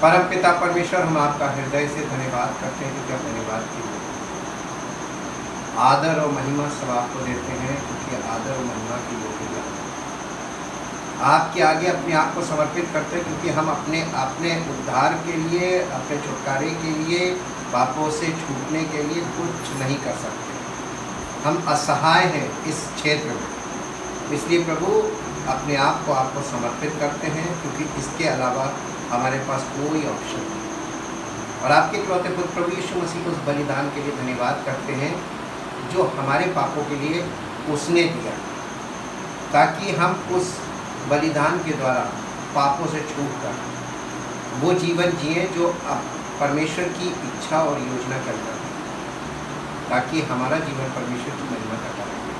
परम पिता परमेश्वर, हम आपका हृदय से धन्यवाद करते हैं क्योंकि आप धन्यवाद की आदर और महिमा सब आपको देते हैं, क्योंकि आदर और महिमा की योग्यता आपके आगे अपने आप को समर्पित करते हैं, क्योंकि हम अपने उद्धार के लिए, अपने छुटकारे के लिए, पापों से छूटने के लिए कुछ नहीं कर सकते। हम असहाय हैं इस क्षेत्र में। इसलिए प्रभु अपने आप को आपको समर्पित करते हैं, क्योंकि इसके अलावा हमारे पास कोई ऑप्शन नहीं। और आपके इकलौते पुत्र प्रभु यीशु मसीह को उस बलिदान के लिए धन्यवाद करते हैं जो हमारे पापों के लिए उसने दिया, ताकि हम उस बलिदान के द्वारा पापों से छूटकर वो जीवन जिए जो अब परमेश्वर की इच्छा और योजना के अंदर है, ताकि हमारा जीवन परमेश्वर की महिमा का कारण बने।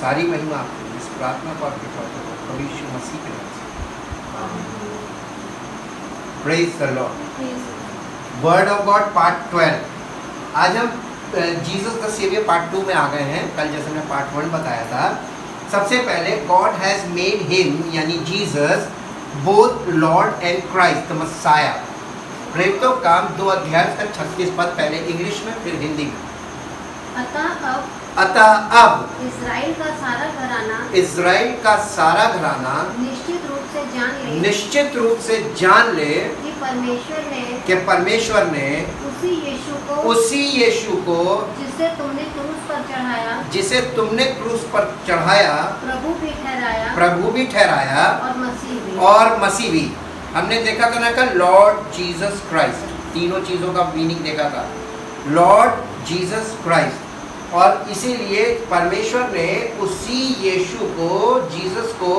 सारी महिमा आपको इस प्रार्थना को आपके प्रभु यीशु मसीह के नाम से। Praise the Lord. Word of God part 12। आज हम जीसस द सेवियर पार्ट 2 में आ गए हैं। कल जैसे मैंने पार्ट 1 बताया था, सबसे पहले गॉड हैज मेड हिम यानी Jesus both Lord and Christ the Messiah. प्रेरितों काम 2 अध्याय का 36 पद, पहले इंग्लिश में फिर हिंदी में। अतः अब इज़राइल का सारा घराना निश्चित रूप से जान ले कि परमेश्वर ने उसी यीशु को जिसे तुमने क्रूस पर चढ़ाया प्रभु भी ठहराया और मसीह भी। हमने देखा था ना का लॉर्ड जीसस क्राइस्ट, तीनों चीजों का मीनिंग देखा था, लॉर्ड जीसस क्राइस्ट। और इसीलिए परमेश्वर ने उसी यीशु को, जीसस को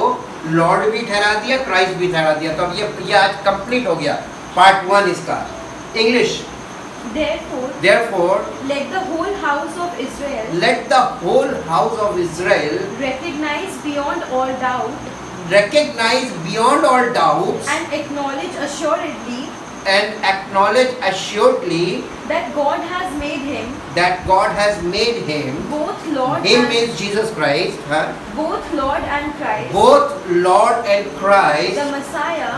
लॉर्ड भी ठहरा दिया, क्राइस्ट भी ठहरा दिया। तो अब ये आज कंप्लीट हो गया पार्ट 1 इसका। English. Therefore, let the whole house of Israel recognize beyond all doubt and acknowledge assuredly that God has made him both Lord him and means Jesus Christ, both Lord and Christ,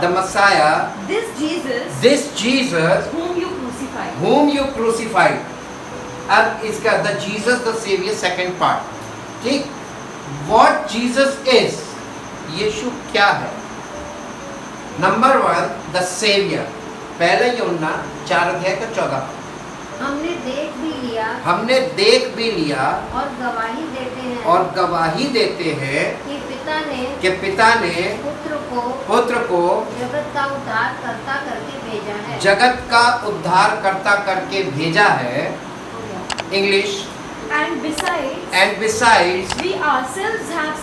the Messiah, this Jesus whom you crucified. अब इसका the Jesus the Savior second part, ठीक। What Jesus is, यीशु क्या है? Number 1 the Savior, पहले यूहन्ना 4 अध्याय का 14। हमने देख भी लिया और गवाही देते हैं कि पिता ने पुत्र को जगत का उद्धारकर्ता करके भेजा है। English. and besides we ourselves have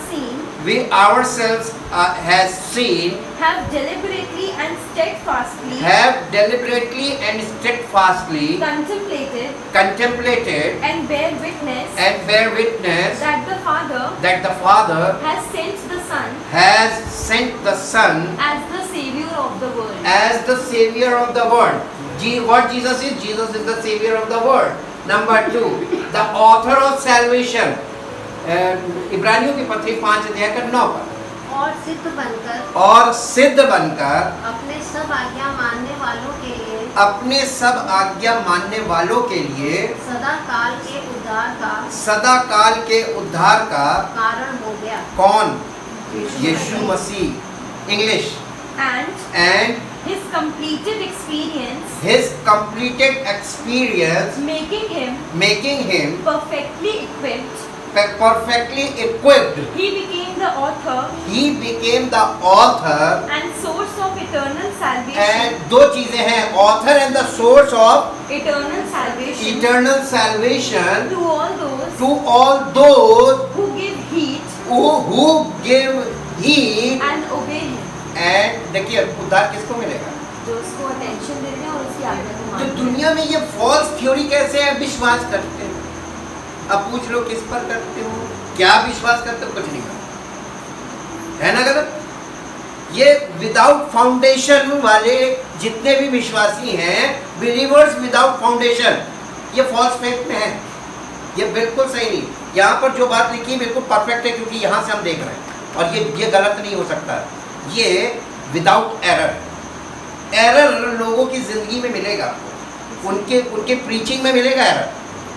seen have deliberately and steadfastly contemplated and bear witness that the Father has sent the Son as the Savior of the world. What Jesus is? Jesus is the Savior of the world. Number 2, the author of salvation. इब्रानियों की पत्री 5 अध्याय का 9 पर। और सिद्ध बनकर अपने सब आज्ञा मानने वालों के लिए सदा काल के उद्धार का कारण हो गया। कौन? यीशु मसीह। English. and his completed experience making him perfectly equipped he became the author and source of eternal salvation and 2 चीजें हैं, author and the source of eternal salvation to all those who give heed and obey him। and देखिए उद्धार किसको मिलेगा? जो उसको attention दे रहे हैं और उसकी आज्ञा को तो मानते हैं। दुनिया में ये फॉल्स थ्योरी कैसे है विश्वास करते हैं? अब पूछ लो किस पर करते हो, क्या विश्वास करते हो? कुछ नहीं करते, है ना गलत? ये विदाउट फाउंडेशन वाले जितने भी विश्वासी हैं, बिलीवर्स विदाउट फाउंडेशन, ये फॉल्स फेथ में है। ये बिल्कुल सही नहीं। यहाँ पर जो बात लिखी है बिल्कुल परफेक्ट है, क्योंकि यहाँ से हम देख रहे हैं और ये गलत नहीं हो सकता। ये विदाउट एरर, एरर लोगों की जिंदगी में मिलेगा आपको, उनके प्रीचिंग में मिलेगा एरर।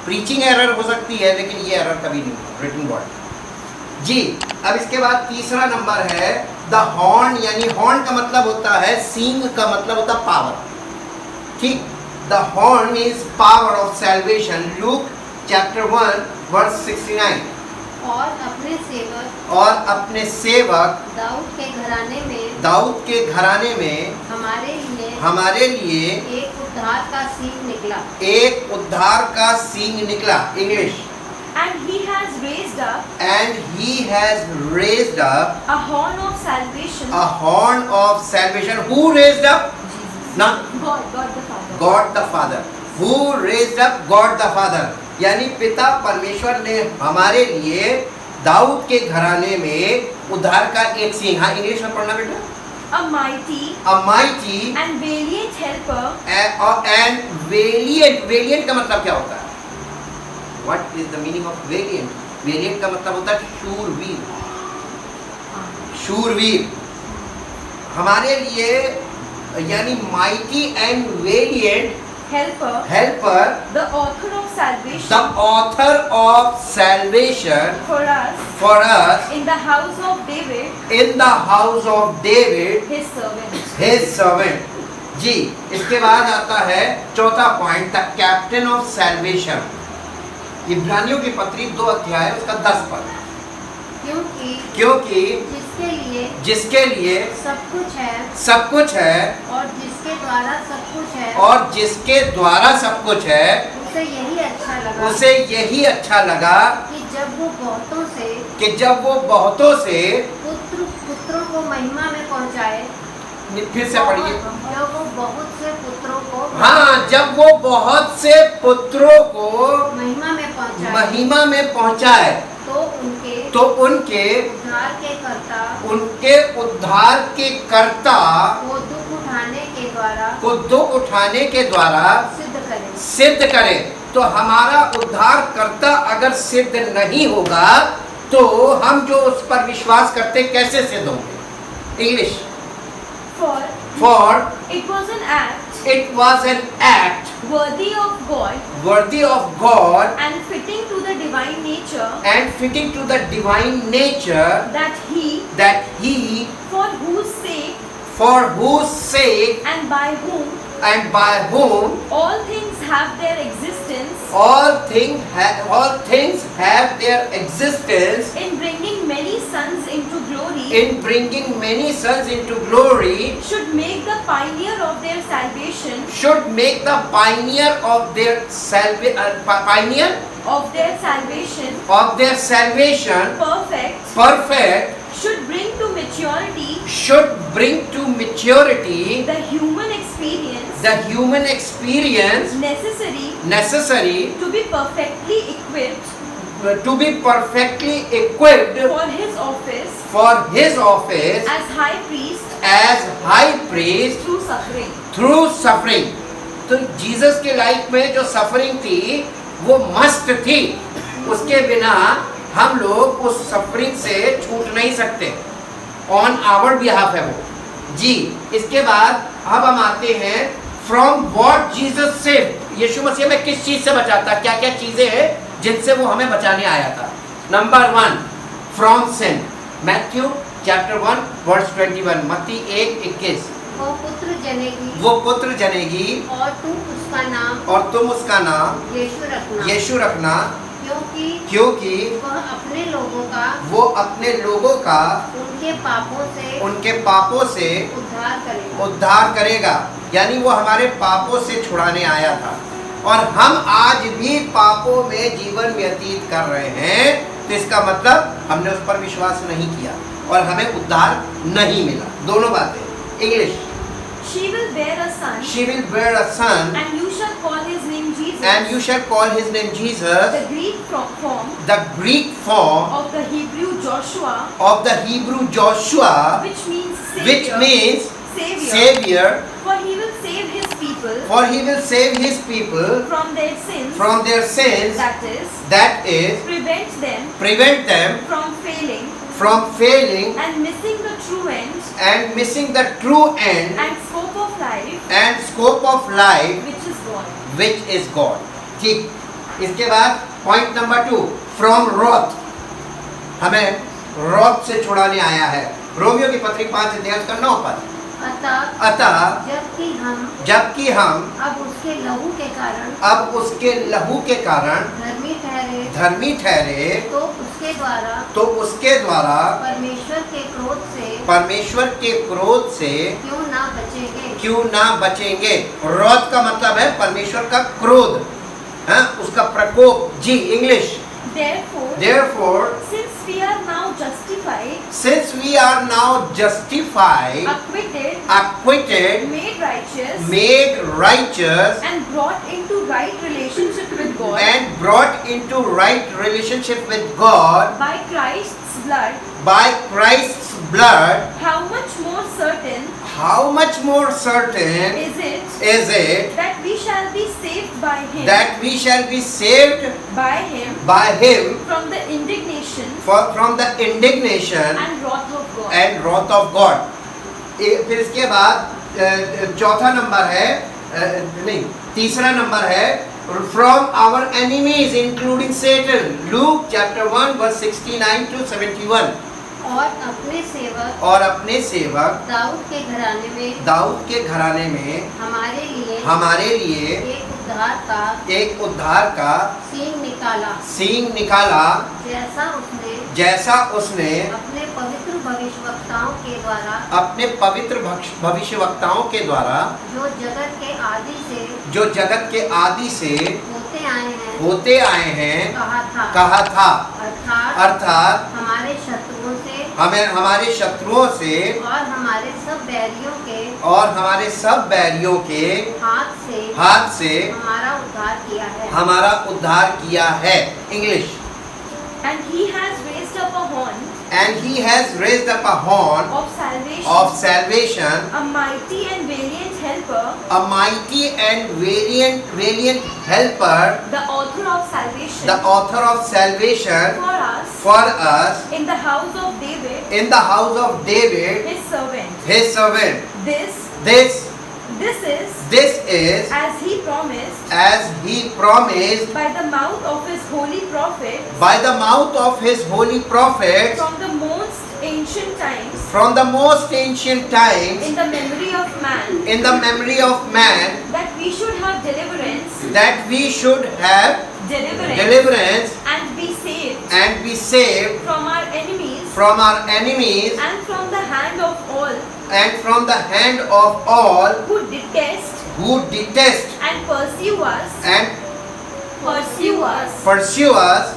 प्रीचिंग एरर हो सकती है, लेकिन ये एरर कभी नहीं होगा रिटन वर्ड। जी, अब इसके बाद तीसरा नंबर है द हॉर्न, यानी हॉर्न का मतलब होता है सींग, का मतलब होता है पावर। ठीक, the horn means power of salvation. Luke chapter 1 verse 69। और अपने सेवक दाऊद के घराने में हमारे लिए एक उद्धार का सींग निकला। English. And he has raised up a horn of salvation. A horn of salvation. Who raised up? Not God the Father. God the Father. Who raised up? God the Father. यानी पिता परमेश्वर ने हमारे लिए दाऊद के घराने में उद्धार का एक सींग। हाँ, इंग्लिश में पढ़ना बेटा। A mighty and valiant helper. And valiant का मतलब क्या होता है? What is the meaning of valiant? Valiant का मतलब होता है शूरवीर। शूरवीर हमारे लिए, यानी mighty and valiant helper, the author of salvation, the author of salvation for us in the house of David, his servant. जी, इसके बाद आता है चौथा point, the captain of salvation. इब्रानियों की पत्री 2 अध्याय उसका 10 पद। क्योंकि जिसके लिए सब कुछ है और जिसके द्वारा सब कुछ है, उसे यही अच्छा लगा कि जब वो बहुतों से पुत्रों को महिमा में पहुंचाए। फिर से पढ़िए। जब वो बहुत से पुत्रों को, हाँ, जब वो बहुत से पुत्रों को महिमा में पहुंचाए, तो उनके उद्धार के कर्ता को दुख उठाने के द्वारा सिद्ध करे। तो हमारा उद्धार कर्ता अगर सिद्ध नहीं होगा तो हम जो उस पर विश्वास करते कैसे सिद्ध होंगे? English. For it was an act worthy of God and fitting to the divine nature that he for whose sake and by whom all things have their existence in bringing many sons into glory should make the pioneer of their salvation perfect, should bring to maturity the human experience necessary to be perfectly equipped for his office as high priest through suffering. तो Jesus के life में जो suffering थी वो must थी, उसके बिना हम लोग उस सफरिंग से छूट नहीं सकते। ऑन आवर बिहाफ है वो। जी, इसके बाद अब हम आते हैं फ्रॉम व्हाट जीसस सेव। यीशु मसीह में किस चीज से बचाता, क्या क्या चीजें हैं जिनसे वो हमें बचाने आया था। Number 1, from sin. Matthew chapter 1 verse 21। मत्ती 1:21। वो पुत्र जनेगी और तुम उसका नाम यीशु रखना क्योंकि वह अपने लोगों का उनके पापों से उद्धार करेगा। यानी वो हमारे पापों से छुड़ाने आया था, और हम आज भी पापों में जीवन व्यतीत कर रहे हैं। तो इसका मतलब हमने उस पर विश्वास नहीं किया और हमें उद्धार नहीं मिला। दोनों बातें। English. She will bear a son, and you shall call his name Jesus. The Greek form of the Hebrew Joshua, which means Savior. For he will save his people from their sins. That is prevent them from failing and missing the true end and missing the true end and scope of life, and scope of life which is God. which is God. ठीक, इसके बाद point number 2, from रॉथ, हमें रॉथ से छुड़ाने आया है। Romeo की पत्री 5 अध्याय का 9 पद। अतः जबकि हम अब उसके लहू के कारण धर्मी ठहरे तो उसके द्वारा परमेश्वर के क्रोध से क्यों ना बचेंगे। रॉथ का मतलब है परमेश्वर का क्रोध, हाँ, उसका प्रकोप। जी, English. Therefore, since we are now justified, acquitted, made righteous, and brought into right relationship with God, by Christ's blood, how much more certain is it that we shall be saved by him from the indignation and wrath of God. फिर इसके बाद चौथा number है, नहीं, तीसरा number है from our enemies including Satan, Luke chapter 1 verse 69 to 71। और अपने सेवक दाऊद के घराने में हमारे लिए एक उद्धार का सींग निकाला जैसा उसने अपने पवित्र भविष्यवक्ताओं के द्वारा जो जगत के आदि से होते आए हैं कहा था। अर्थात हमारे शत्रुओं से और हमारे सब बैरियों के हाथ से हमारा उद्धार किया है। English. And he has raised up a horn of salvation, a mighty and valiant helper, the author of salvation, for us in the house of David, his servant. This is as he promised by the mouth of his holy prophets from the most ancient times, in the memory of man, that we should have deliverance and be saved from our enemies and from the hand of all who detest and pursue us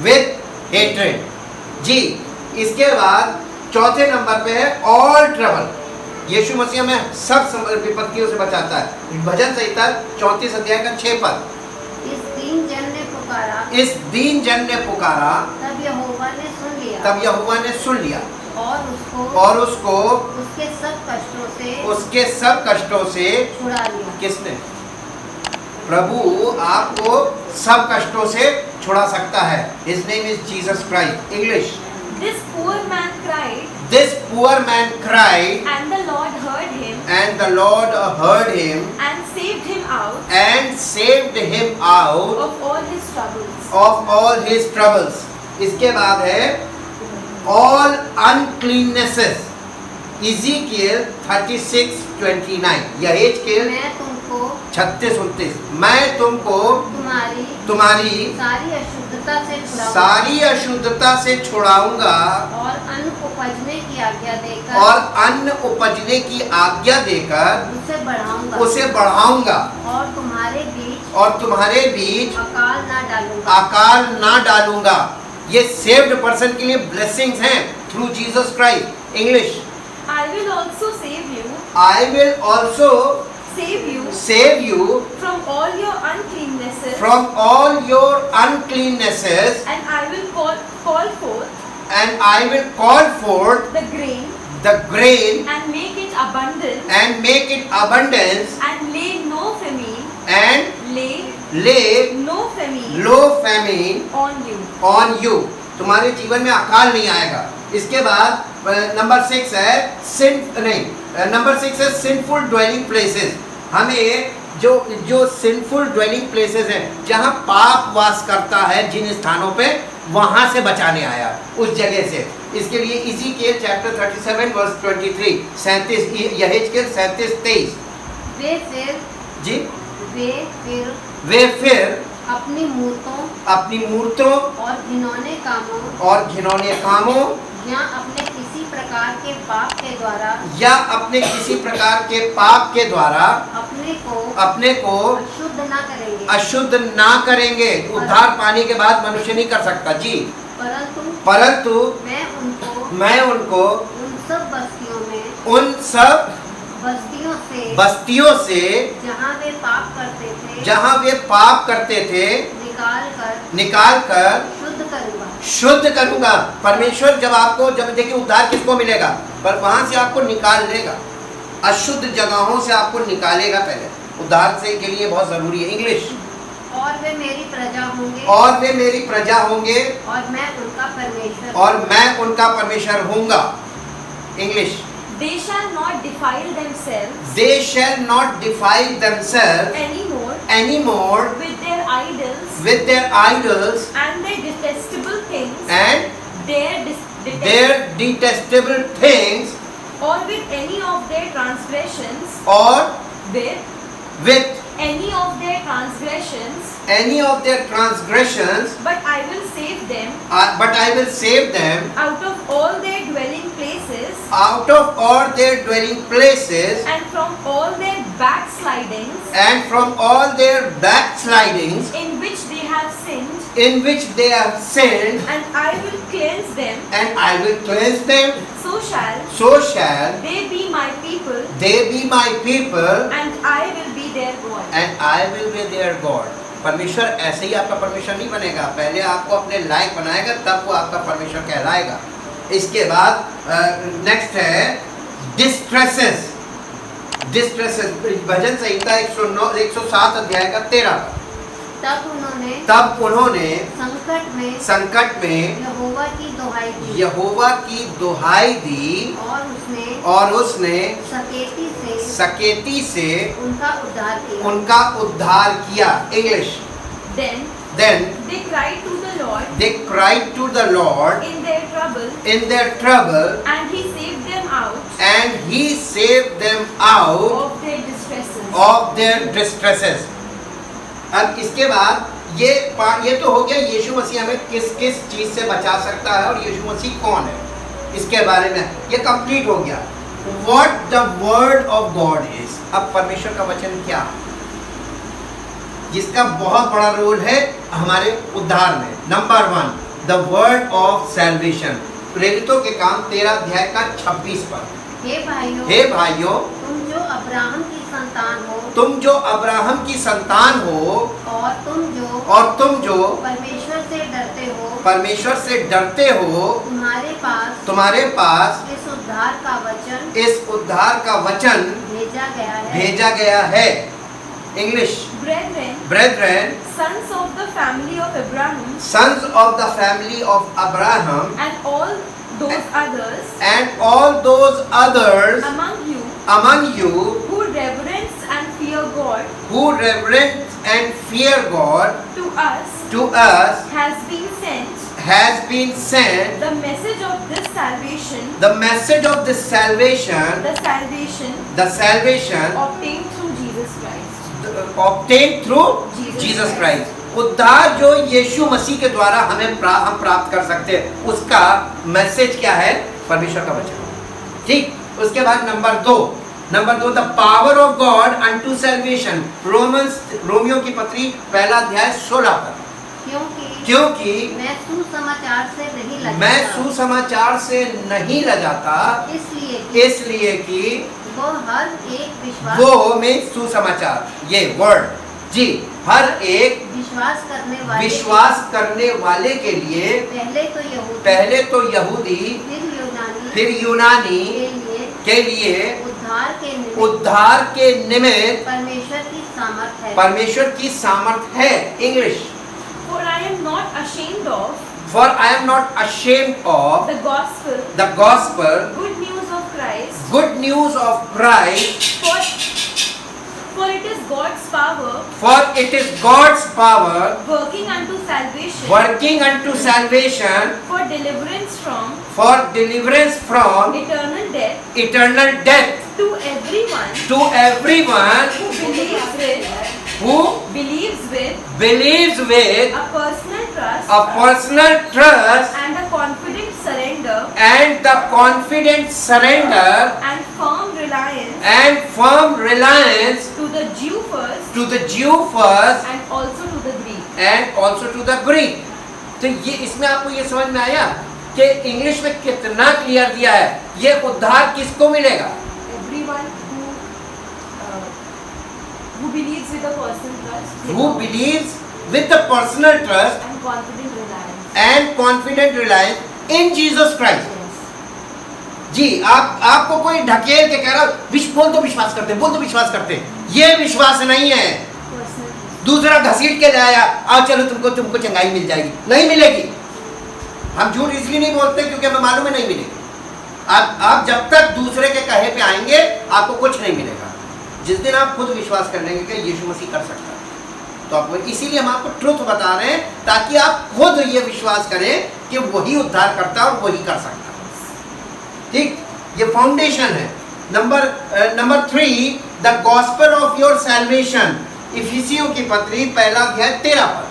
with hatred। जी, इसके बाद चौथे number पे है all trouble. यीशु मसीह हमें सब विपत्तियों से बचाता है। भजन संहिता 34 अध्याय का 6 पद। इस दीन जन ने पुकारा तब यहोवा ने सुन लिया और उसको उसके सब कष्टों से छुड़ा लिया। किसने? प्रभु आपको सब कष्टों से छुड़ा सकता है। His name is Jesus Christ। English। This poor man cried, and the Lord heard him, and saved him out of all his troubles. इसके बाद है all uncleannesses। Ezekiel 36:29। यहेजकेल 36:29। मैं तुमको तुम्हारी सारी अशुद्धता से छुड़ाऊंगा और अन्न उपजने की आज्ञा देकर उसे बढ़ाऊंगा और तुम्हारे बीच अकाल ना डालूंगा। ये सेव्ड पर्सन के लिए ब्लेसिंग्स हैं through Jesus Christ. English. I will also save you from all your uncleannesses, and I will call forth the grain and make it abundance, and lay no famine on you। तुम्हारे जीवन में अकाल नहीं आएगा। इसके बाद number 6 है number 6 है सिंफुल ड्वेलिंग प्लेसेस। हमें जो सिंफुल ड्वेलिंग प्लेसेस हैं, जहाँ पाप वास करता है, जिन स्थानों पे, वहां से बचाने आया, उस जगह से। इसके लिए इज़ीकिएल चैप्टर 37 वर्स 23, 37, यहेजकेल 37:23। वे फिर जी वे फिर अपनी मूर्तों और घिनौने कामों या अपने किसी प्रकार के पाप के द्वारा अपने को अशुद्ध ना करेंगे। उद्धार पाने के बाद मनुष्य नहीं कर सकता जी। परंतु मैं उनको उन सब बस्तियों से जहाँ वे पाप करते थे निकाल कर शुद्ध करूंगा। परमेश्वर जब देखिए उद्धार किसको मिलेगा, पर वहां से आपको निकाल लेगा, अशुद्ध जगहों से आपको निकालेगा। पहले उद्धार से के लिए बहुत जरूरी है इंग्लिश। और वे मेरी प्रजा होंगे और मैं उनका परमेश्वर होऊंगा। English. They shall not defile themselves anymore with their idols and their detestable things their detestable things, or with any of their transgressions, with any of their transgressions, but I will save them out of all their dwelling places, and from all their backslidings, in which they have sinned, and I will cleanse them, so shall they be my people, and I will be their God. परमेश्वर ऐसे ही आपका परमेश्वर नहीं बनेगा, पहले आपको अपने लायक बनाएगा, तब वो आपका परमेश्वर कहलाएगा। इसके बाद नेक्स्ट है डिस्ट्रेसेस। भजन संहिता 107 अध्याय का 13। तब उन्होंने संकट में यहोवा की दुहाई दी और उसने सकेती से उनका उद्धार किया। English. Then they cried to the Lord in their trouble, and he saved them out of their distresses. अब इसके बाद ये तो हो गया यीशु मसीह हमें किस चीज से बचा सकता है और यीशु मसीह कौन है, इसके बारे में ये कंप्लीट हो गया। What the word of God is। अब परमेश्वर का वचन क्या है, जिसका बहुत बड़ा रोल है हमारे उद्धार में। Number 1, the word of salvation. प्रेरितों के काम 13 अध्याय का 26 पर। हे भाइयों, तुम जो अब्राहम की संतान हो और तुम जो परमेश्वर से डरते हो, तुम्हारे पास इस उद्धार का वचन भेजा गया है। English. Brethren, sons of the family of Abraham, and all those others among you who reverence and fear God, to us has been sent the message of this salvation, the salvation obtained through Jesus Christ। उद्धार जो यीशु मसीह के द्वारा हम प्राप्त कर सकते हैं, उसका मैसेज क्या है? परमेश्वर का वचन। ठीक। उसके बाद number 2 the power of God unto salvation. Romeo की पत्री 1 अध्याय 16 पर। क्योंकि मैं सुसमाचार से नहीं लजाता, इसलिए कि वो में सुसमाचार, ये वर्ड जी, हर एक विश्वास करने वाले के लिए पहले तो यहूदी फिर यूनानी के लिए उद्धार के निमित्त परमेश्वर की सामर्थ है। English. For I am not ashamed of For I am not ashamed of the gospel, the gospel, good news of Christ, good news of Christ, for it is God's power, for it is God's power working unto salvation, working unto salvation for deliverance from eternal death to everyone who believes with believes with a personal trust a personal trust and a confident surrender and the confident surrender and firm reliance to the Jew first and also to the Greek. and also to the Greek. तो ये इसमें आपको ये समझ में आया कि English में कितना क्लियर दिया है, ये उद्धार किसको मिलेगा? Everyone who believes with a personal trust, Who believes with the personal trust and confident reliance. and confident reliance in Jesus Christ. Yes. जी, आपको कोई ढकेल के कह रहा बोल तो विश्वास करते, ये विश्वास नहीं है। Personal. दूसरा घसीट के लाया, आओ चलो तुमको चंगाई मिल जाएगी, नहीं मिलेगी। हम झूठ इसलिए नहीं बोलते क्योंकि हमें मालूम है नहीं मिलेगी। आप जब तक दूसरे के कहे पे आएंगे आपको कुछ नहीं मिलेगा। जिस दिन आप खुद विश्वास कर लेंगे कि यीशु मसीह कर सकता है, तो आपको, इसीलिए हम आपको ट्रुथ बता रहे हैं ताकि आप खुद ये विश्वास करें कि वही उद्धार करता है और वही कर सकता है। ठीक, ये फाउंडेशन है। Number 3, the gospel of your salvation. इफिसियों की पत्री 1 अध्याय 13 पद।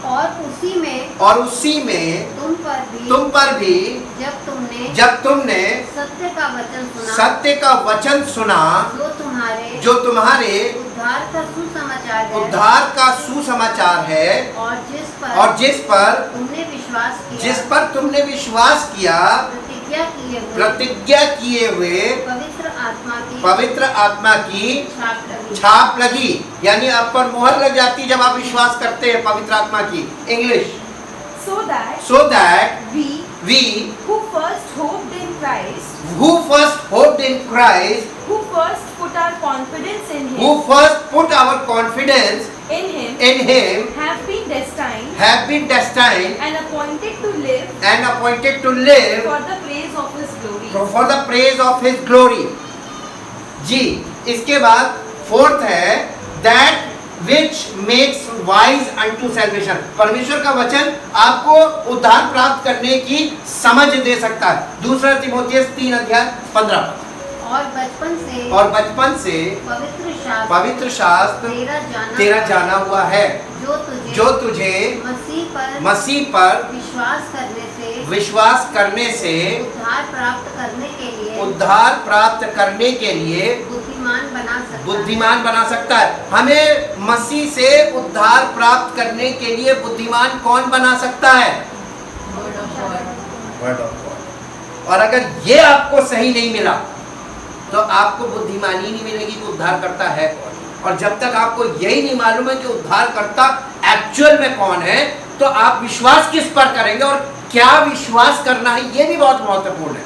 और उसी में तुम पर भी जब तुमने सत्य का वचन सुना जो तुम्हारे उद्धार का सुसमाचार है और जिस पर तुमने विश्वास किया प्रतिज्ञा किए हुए पवित्र आत्मा की छाप लगी। यानी आप पर मोहर लग जाती जब आप विश्वास करते हैं पवित्र आत्मा की। English, so that we who first hoped in Christ, who first put our confidence in Him, in Him, have been destined and appointed to live for the praise of His glory. जी, इसके बाद 4th है that which makes wise unto salvation। परमेश्वर का वचन आपको उद्धार प्राप्त करने की समझ दे सकता है। 2 तीमुथियुस 3 अध्याय 15। और बचपन से पवित्र शास्त्र तेरा जाना हुआ है जो तुझे मसीह पर विश्वास करने से उद्धार प्राप्त करने के लिए बुद्धिमान बना सकता है। हमें मसीह से उद्धार प्राप्त करने के लिए बुद्धिमान कौन बना सकता है? Word of God. और अगर ये आपको सही नहीं मिला तो आपको बुद्धिमानी नहीं मिलेगी कि उद्धार करता है कौन। और जब तक आपको यही नहीं मालूम है कि उद्धार करता एक्चुअल में कौन है, तो आप विश्वास किस पर करेंगे और क्या विश्वास करना है, ये भी बहुत महत्वपूर्ण है।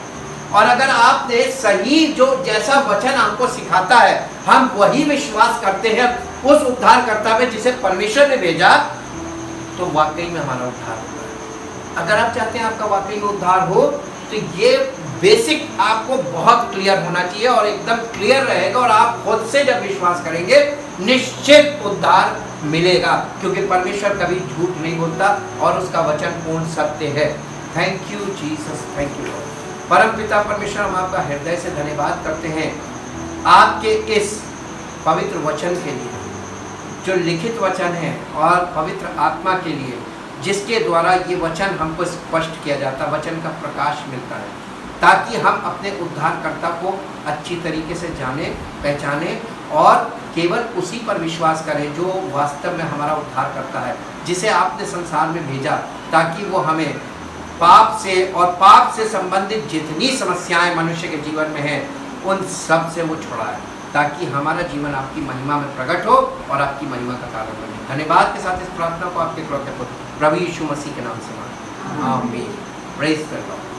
और अगर आपने सही जो जैसा वचन हमको सिखाता है हम वही विश्वास करते हैं उस उद्धारकर्ता में जिसे परमेश्वर ने भेजा, तो वाकई में हमारा उद्धार होगा। अगर आप चाहते हैं आपका वाकई में उद्धार हो तो ये बेसिक आपको बहुत क्लियर होना चाहिए और एकदम क्लियर रहेगा। और आप खुद से जब विश्वास करेंगे निश्चित उद्धार मिलेगा, क्योंकि परमेश्वर कभी झूठ नहीं बोलता और उसका वचन पूर्ण सत्य है। Thank you Jesus, thank you Lord. परम पिता परमेश्वर, हम आपका हृदय से धन्यवाद करते हैं आपके इस पवित्र वचन के लिए जो लिखित वचन है और पवित्र आत्मा के लिए जिसके द्वारा ये वचन हमको स्पष्ट किया जाता, वचन का प्रकाश मिलता है, ताकि हम अपने उद्धारकर्ता को अच्छी तरीके से जाने पहचाने और केवल उसी पर विश्वास करें जो वास्तव में हमारा उद्धार करता है, जिसे आपने संसार में भेजा ताकि वो हमें पाप से संबंधित जितनी समस्याएं मनुष्य के जीवन में हैं उन सब से वो छुड़ाए, ताकि हमारा जीवन आपकी महिमा में प्रकट हो और आपकी महिमा का कारण बने। धन्यवाद के साथ इस प्रार्थना को आपके कृपा प्रभु यीशु मसीह के नाम से मांगते हैं। आमीन। Praise the Lord.